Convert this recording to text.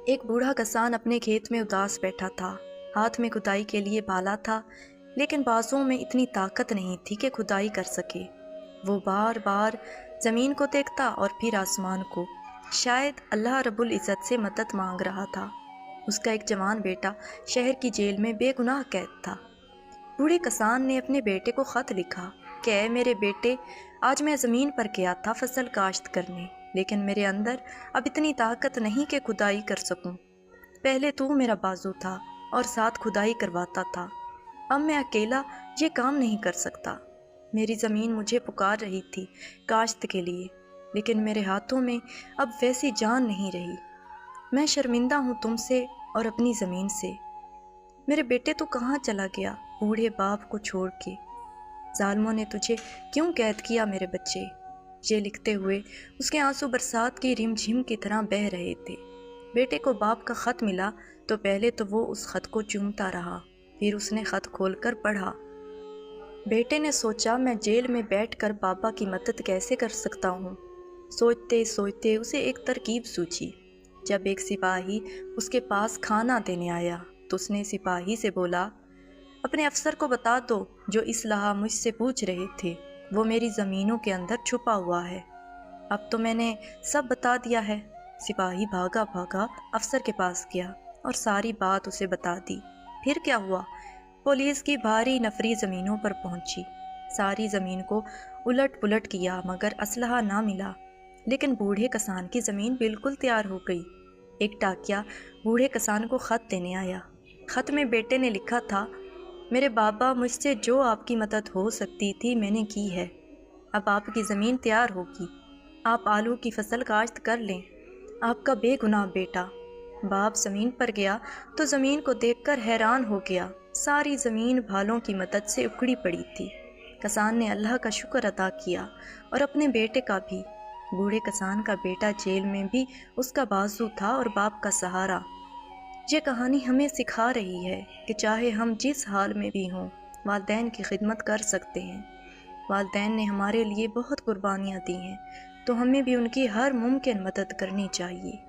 ایک بوڑھا کسان اپنے کھیت میں اداس بیٹھا تھا۔ ہاتھ میں کھدائی کے لیے بھالا تھا، لیکن بازوں میں اتنی طاقت نہیں تھی کہ کھدائی کر سکے۔ وہ بار بار زمین کو دیکھتا اور پھر آسمان کو، شاید اللہ رب العزت سے مدد مانگ رہا تھا۔ اس کا ایک جوان بیٹا شہر کی جیل میں بے گناہ قید تھا۔ بوڑھے کسان نے اپنے بیٹے کو خط لکھا کہ اے میرے بیٹے، آج میں زمین پر گیا تھا فصل کاشت کرنے، لیکن میرے اندر اب اتنی طاقت نہیں کہ کھدائی کر سکوں۔ پہلے تو میرا بازو تھا اور ساتھ کھدائی کرواتا تھا، اب میں اکیلا یہ کام نہیں کر سکتا۔ میری زمین مجھے پکار رہی تھی کاشت کے لیے، لیکن میرے ہاتھوں میں اب ویسی جان نہیں رہی۔ میں شرمندہ ہوں تم سے اور اپنی زمین سے۔ میرے بیٹے تو کہاں چلا گیا بوڑھے باپ کو چھوڑ کے؟ ظالموں نے تجھے کیوں قید کیا میرے بچے؟ یہ لکھتے ہوئے اس کے آنسو برسات کی رم جھم کی طرح بہہ رہے تھے۔ بیٹے کو باپ کا خط ملا تو پہلے تو وہ اس خط کو چومتا رہا، پھر اس نے خط کھول کر پڑھا۔ بیٹے نے سوچا میں جیل میں بیٹھ کر بابا کی مدد کیسے کر سکتا ہوں۔ سوچتے سوچتے اسے ایک ترکیب سوچی۔ جب ایک سپاہی اس کے پاس کھانا دینے آیا تو اس نے سپاہی سے بولا، اپنے افسر کو بتا دو جو اسلحہ مجھ سے پوچھ رہے تھے، وہ میری زمینوں کے اندر چھپا ہوا ہے۔ اب تو میں نے سب بتا دیا ہے۔ سپاہی بھاگا بھاگا افسر کے پاس گیا اور ساری بات اسے بتا دی۔ پھر کیا ہوا؟ پولیس کی بھاری نفری زمینوں پر پہنچی، ساری زمین کو الٹ پلٹ کیا مگر اسلحہ نہ ملا۔ لیکن بوڑھے کسان کی زمین بالکل تیار ہو گئی۔ ایک ڈاکیا بوڑھے کسان کو خط دینے آیا۔ خط میں بیٹے نے لکھا تھا، میرے بابا، مجھ سے جو آپ کی مدد ہو سکتی تھی میں نے کی ہے۔ اب آپ کی زمین تیار ہوگی، آپ آلو کی فصل کاشت کر لیں۔ آپ کا بے گناہ بیٹا۔ باپ زمین پر گیا تو زمین کو دیکھ کر حیران ہو گیا، ساری زمین بھالوں کی مدد سے اکھڑی پڑی تھی۔ کسان نے اللہ کا شکر ادا کیا اور اپنے بیٹے کا بھی۔ بوڑھے کسان کا بیٹا جیل میں بھی اس کا بازو تھا اور باپ کا سہارا۔ یہ کہانی ہمیں سکھا رہی ہے کہ چاہے ہم جس حال میں بھی ہوں، والدین کی خدمت کر سکتے ہیں۔ والدین نے ہمارے لیے بہت قربانیاں دی ہیں، تو ہمیں بھی ان کی ہر ممکن مدد کرنی چاہیے۔